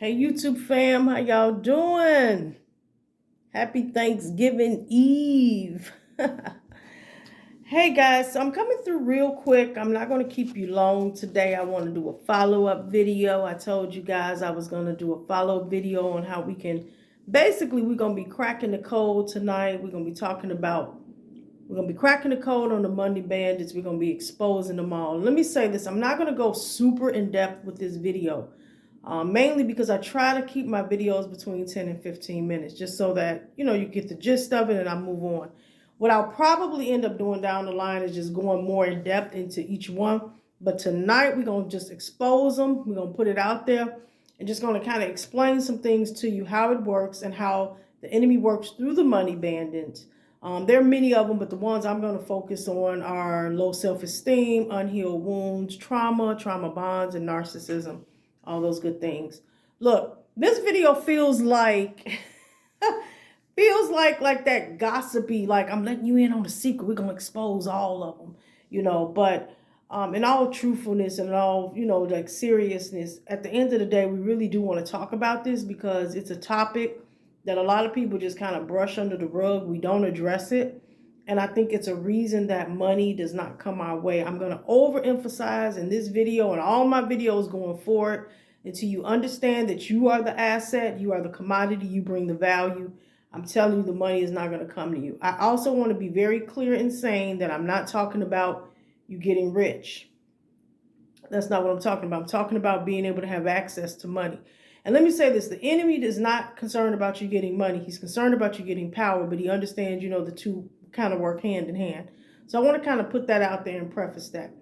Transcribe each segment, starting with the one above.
Hey YouTube fam, how y'all doing? Happy Thanksgiving Eve. Hey guys, so I'm coming through real quick. I'm not going to keep you long today. I want to do a follow-up video. I told you guys I was going to do a follow-up video on how we can, basically we're going to be cracking the code tonight. We're going to be cracking the code on the money bandits. We're going to be exposing them all. Let me say this, I'm not going to go super in depth with this video. Mainly because I try to keep my videos between 10 and 15 minutes, just so that, you get the gist of it and I move on. What I'll probably end up doing down the line is just going more in depth into each one. But tonight we're going to just expose them. We're going to put it out there and just going to kind of explain some things to you, how it works and how the enemy works through the money bandits. There are many of them, but the ones I'm going to focus on are low self-esteem, unhealed wounds, trauma bonds, and narcissism. All those good things. Look, this video feels like like that gossipy, like I'm letting you in on the secret. We're gonna expose all of them, but in all truthfulness and all, like seriousness, at the end of the day, we really do want to talk about this because it's a topic that a lot of people just kind of brush under the rug. We don't address it. And I think it's a reason that money does not come our way. I'm going to overemphasize in this video and all my videos going forward until you understand that you are the asset, you are the commodity, you bring the value. I'm telling you, the money is not going to come to you. I also want to be very clear in saying that I'm not talking about you getting rich. That's not what I'm talking about. I'm talking about being able to have access to money. And let me say this, the enemy is not concerned about you getting money. He's concerned about you getting power, but he understands, the two kind of work hand in hand. So I want to kind of put that out there and preface that.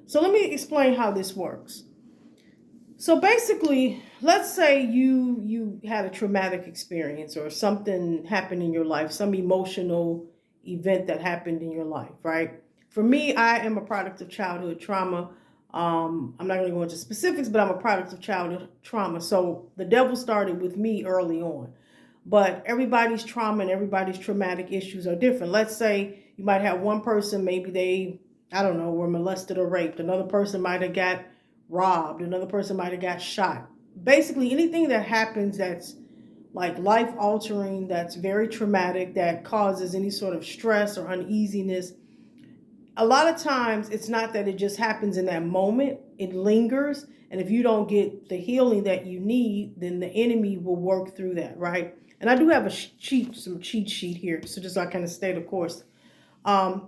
So let me explain how this works. So basically, let's say you had a traumatic experience or something happened in your life, some emotional event that happened in your life, right? For me, I am a product of childhood trauma. I'm not going to go into specifics, but I'm a product of childhood trauma. So the devil started with me early on. But everybody's trauma and everybody's traumatic issues are different. Let's say you might have one person, maybe they, were molested or raped. Another person might have got robbed. Another person might have got shot. Basically, anything that happens that's like life-altering, that's very traumatic, that causes any sort of stress or uneasiness. A lot of times, it's not that it just happens in that moment. It lingers. And if you don't get the healing that you need, then the enemy will work through that, right? And I do have some cheat sheet here, so just so I kind of stay the course. Let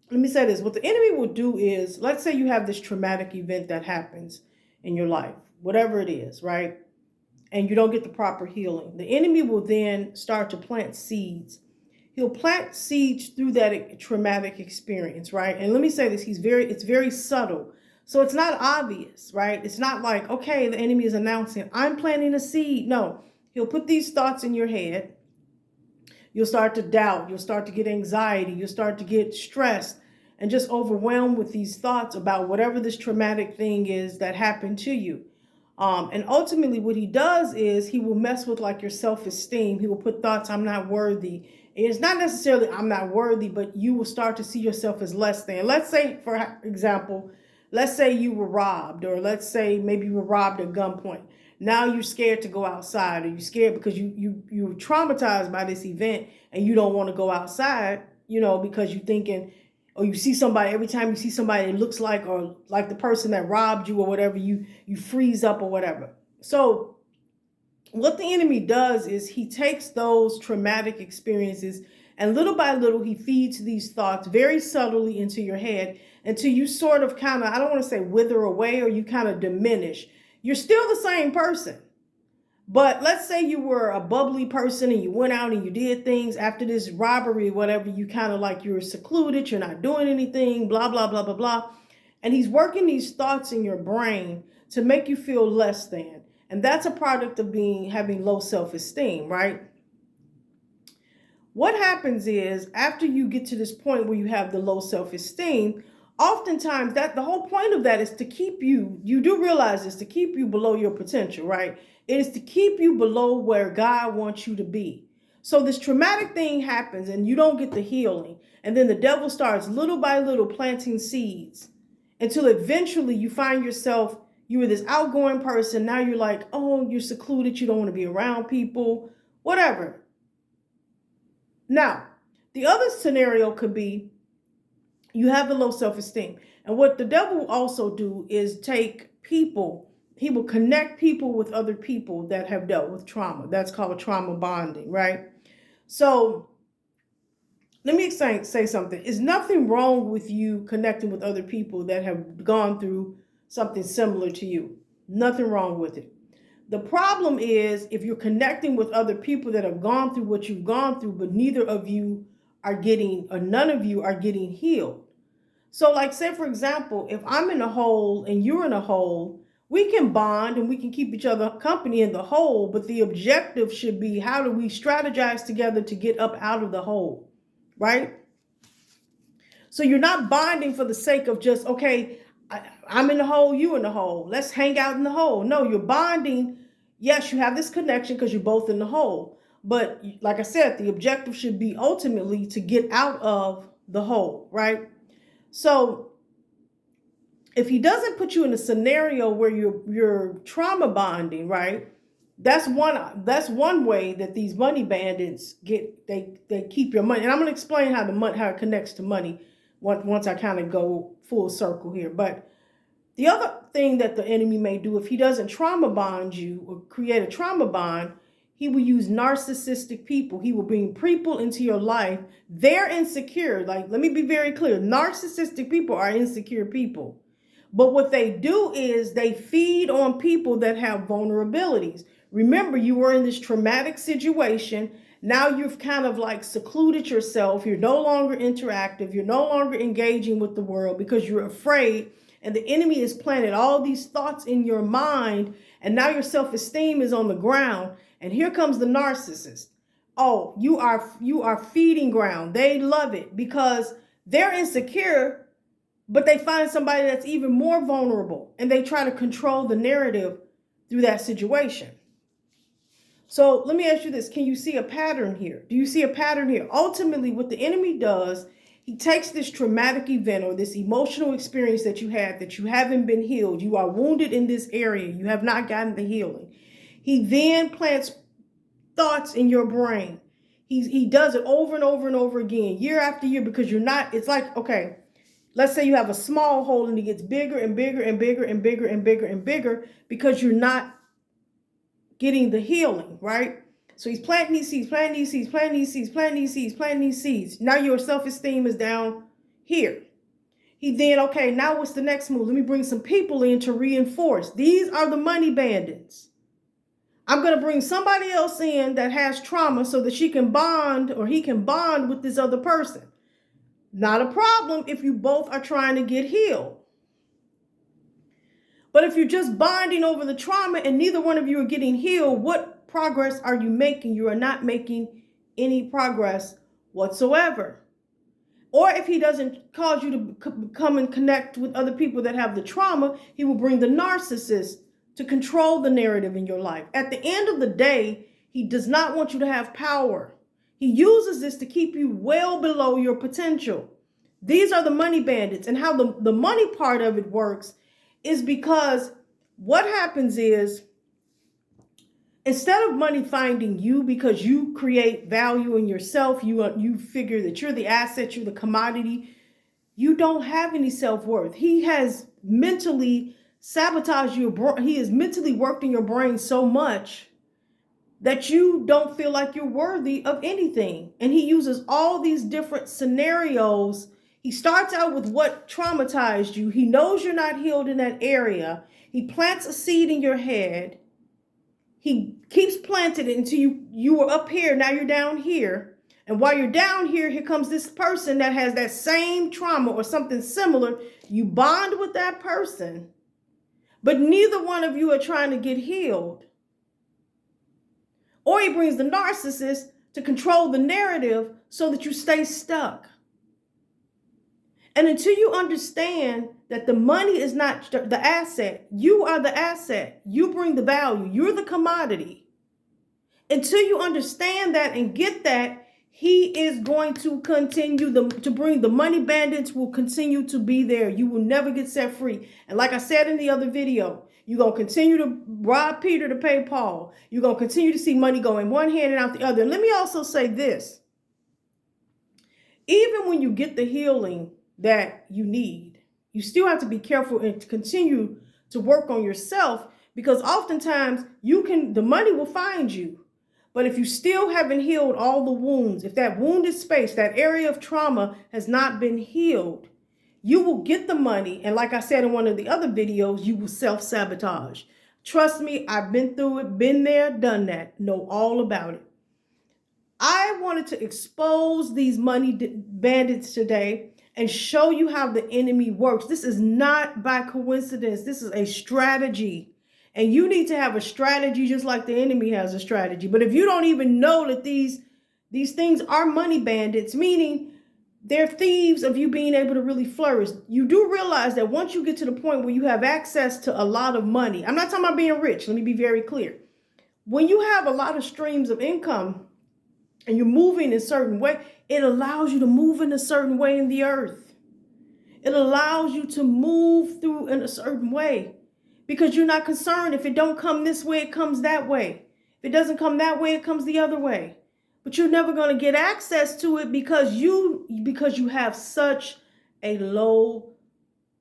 me say this. What the enemy will do is, let's say you have this traumatic event that happens in your life, whatever it is, right? And you don't get the proper healing. The enemy will then start to plant seeds. He'll plant seeds through that traumatic experience, right? And let me say this, it's very subtle. So it's not obvious, right? It's not like, okay, the enemy is announcing, I'm planting a seed. No, he'll put these thoughts in your head. You'll start to doubt. You'll start to get anxiety. You'll start to get stressed and just overwhelmed with these thoughts about whatever this traumatic thing is that happened to you. And ultimately what he does is he will mess with like your self-esteem. He will put thoughts, I'm not worthy. It's not necessarily I'm not worthy, but you will start to see yourself as less than. Let's say, for example, let's say you were robbed, or let's say maybe you were robbed at gunpoint. Now you're scared to go outside, or you're scared because you're traumatized by this event and you don't want to go outside, because you're thinking, or you see somebody, every time you see somebody that looks like, or like the person that robbed you or whatever, you freeze up or whatever. So what the enemy does is he takes those traumatic experiences and little by little, he feeds these thoughts very subtly into your head until you sort of kind of, I don't want to say wither away, or you kind of diminish. You're still the same person. But let's say you were a bubbly person and you went out and you did things after this robbery, whatever, you kind of like you were secluded, you're not doing anything, blah, blah, blah, blah, blah. And he's working these thoughts in your brain to make you feel less than. And that's a product of having low self-esteem, right? What happens is after you get to this point where you have the low self-esteem, oftentimes that the whole point of that is to keep you do realize this, to keep you below your potential, right? It is to keep you below where God wants you to be. So this traumatic thing happens and you don't get the healing. And then the devil starts little by little planting seeds until eventually you find yourself, You were this outgoing person. Now you're like, oh, you're secluded. You don't want to be around people, whatever. Now, the other scenario could be you have the low self-esteem. And what the devil will also do is take people, he will connect people with other people that have dealt with trauma. That's called trauma bonding, right? So let me say something. There's nothing wrong with you connecting with other people that have gone through something similar to you. Nothing wrong with it. The problem is if you're connecting with other people that have gone through what you've gone through, but neither of you are getting, or none of you are getting healed. So like, say for example, if I'm in a hole and you're in a hole, we can bond and we can keep each other company in the hole, but the objective should be, how do we strategize together to get up out of the hole, right? So you're not bonding for the sake of just, okay, I'm in the hole, you in the hole, let's hang out in the hole. No, you're bonding. Yes, you have this connection because you're both in the hole. But like I said, the objective should be ultimately to get out of the hole, right? So if he doesn't put you in a scenario where you're trauma bonding, right? That's one way that these money bandits they keep your money. And I'm going to explain how it connects to money once I kind of go full circle here. But the other thing that the enemy may do, if he doesn't trauma bond you or create a trauma bond, he will use narcissistic people. He will bring people into your life. They're insecure. Like, let me be very clear. Narcissistic people are insecure people. But what they do is they feed on people that have vulnerabilities. Remember, you were in this traumatic situation. Now you've kind of like secluded yourself. You're no longer interactive. You're no longer engaging with the world because you're afraid. And the enemy has planted all these thoughts in your mind. And now your self-esteem is on the ground. And here comes the narcissist. Oh, you are feeding ground. They love it because they're insecure, but they find somebody that's even more vulnerable. And they try to control the narrative through that situation. So let me ask you this. Can you see a pattern here? Do you see a pattern here? Ultimately, what the enemy does, he takes this traumatic event or this emotional experience that you had that you haven't been healed. You are wounded in this area. You have not gotten the healing. He then plants thoughts in your brain. He does it over and over and over again, year after year, because you're not, it's like, okay, let's say you have a small hole and it gets bigger and bigger and bigger and bigger and bigger and bigger because you're not getting the healing, right? So he's planting these seeds, planting these seeds, planting these seeds, planting these seeds, planting these seeds. Now your self-esteem is down here. He then, okay, now what's the next move? Let me bring some people in to reinforce. These are the money bandits. I'm going to bring somebody else in that has trauma so that she can bond or he can bond with this other person. Not a problem if you both are trying to get healed. But if you're just bonding over the trauma and neither one of you are getting healed, what progress are you making? You are not making any progress whatsoever. Or if he doesn't cause you to come and connect with other people that have the trauma, he will bring the narcissist to control the narrative in your life. At the end of the day, he does not want you to have power. He uses this to keep you well below your potential. These are the money bandits. And how the money part of it works is because what happens is, instead of money finding you because you create value in yourself, you figure that you're the asset, you're the commodity, you don't have any self-worth. He has mentally sabotaged he has mentally worked in your brain so much that you don't feel like you're worthy of anything. And he uses all these different scenarios. He starts out with what traumatized you. He knows you're not healed in that area. He plants a seed in your head. He keeps planting it until you were up here. Now you're down here. And while you're down here, here comes this person that has that same trauma or something similar. You bond with that person, but neither one of you are trying to get healed. Or he brings the narcissist to control the narrative so that you stay stuck. And until you understand that the money is not the asset, you are the asset. You bring the value. You're the commodity. Until you understand that and get that, he is going to continue to bring the money bandits will continue to be there. You will never get set free. And like I said in the other video, You're going to continue to rob Peter to pay Paul. You're going to continue to see money go in one hand and out the other. And let me also say this. Even when you get the healing that you need, you still have to be careful and continue to work on yourself, because oftentimes the money will find you. But if you still haven't healed all the wounds, if that wounded space, that area of trauma has not been healed, you will get the money. And like I said in one of the other videos, you will self-sabotage. Trust me, I've been through it, been there, done that, know all about it. I wanted to expose these money bandits today and show you how the enemy works. This is not by coincidence. This is a strategy. And you need to have a strategy just like the enemy has a strategy. But if you don't even know that these things are money bandits, meaning they're thieves of you being able to really flourish, you do realize that once you get to the point where you have access to a lot of money, I'm not talking about being rich. Let me be very clear. When you have a lot of streams of income and you're moving in a certain way, it allows you to move in a certain way in the earth. It allows you to move through in a certain way. Because you're not concerned if it don't come this way, it comes that way. If it doesn't come that way, it comes the other way. But you're never going to get access to it because you have such a low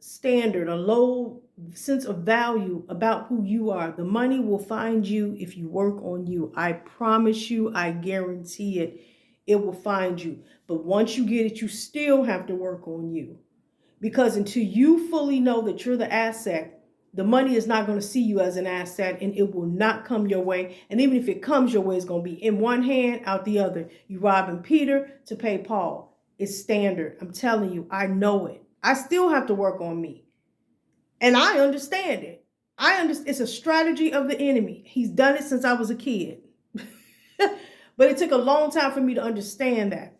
standard, a low sense of value about who you are. The money will find you if you work on you. I promise you, I guarantee it. It will find you. But once you get it, you still have to work on you. Because until you fully know that you're the asset, the money is not going to see you as an asset, and it will not come your way. And even if it comes your way, it's going to be in one hand, out the other. You robbing Peter to pay Paul. It's standard. I'm telling you, I know it. I still have to work on me. And I understand it. It's a strategy of the enemy. He's done it since I was a kid. But it took a long time for me to understand that.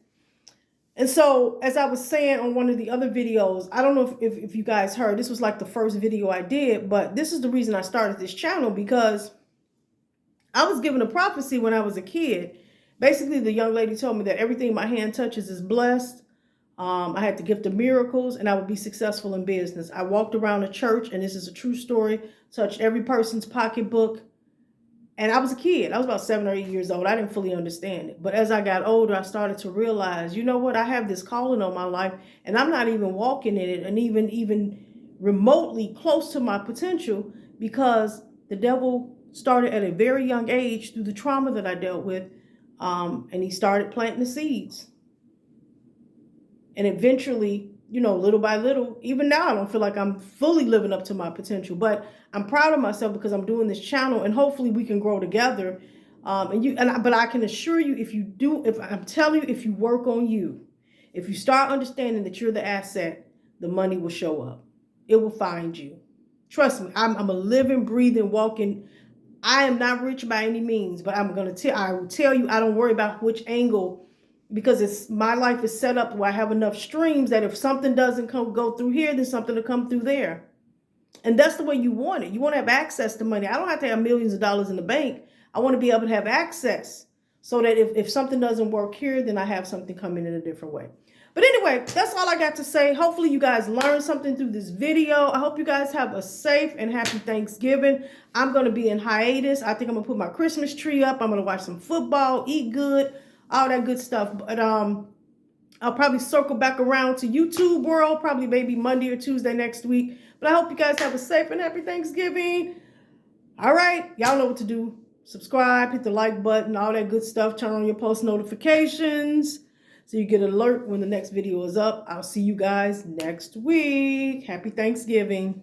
And so, as I was saying on one of the other videos, I don't know if you guys heard, this was like the first video I did, but this is the reason I started this channel, because I was given a prophecy when I was a kid. Basically, the young lady told me that everything my hand touches is blessed. I had the gift of miracles, and I would be successful in business. I walked around the church, and this is a true story, touched every person's pocketbook. And I was a kid. I was about 7 or 8 years old. I didn't fully understand it. But as I got older, I started to realize, you know what? I have this calling on my life, and I'm not even walking in it and even remotely close to my potential, because the devil started at a very young age through the trauma that I dealt with, and he started planting the seeds. And eventually, you know, little by little, even now, I don't feel like I'm fully living up to my potential, but I'm proud of myself because I'm doing this channel, and hopefully we can grow together. But I can assure you, if you work on you, if you start understanding that you're the asset, the money will show up. It will find you. Trust me, I'm a living, breathing, walking. I am not rich by any means, but I will tell you, I don't worry about which angle, because my life is set up where I have enough streams that if something doesn't go through here, then something will come through there. And that's the way you want it. You want to have access to money. I don't have to have millions of dollars in the bank. I want to be able to have access so that if something doesn't work here, then I have something coming in a different way. But anyway, that's all I got to say. Hopefully you guys learned something through this video. I hope you guys have a safe and happy Thanksgiving. I'm going to be in hiatus. I think I'm going to put my Christmas tree up. I'm going to watch some football, eat good, all that good stuff. But I'll probably circle back around to YouTube world, probably maybe Monday or Tuesday next week. But I hope you guys have a safe and happy Thanksgiving. All right. Y'all know what to do. Subscribe, hit the like button, all that good stuff. Turn on your post notifications so you get an alert when the next video is up. I'll see you guys next week. Happy Thanksgiving.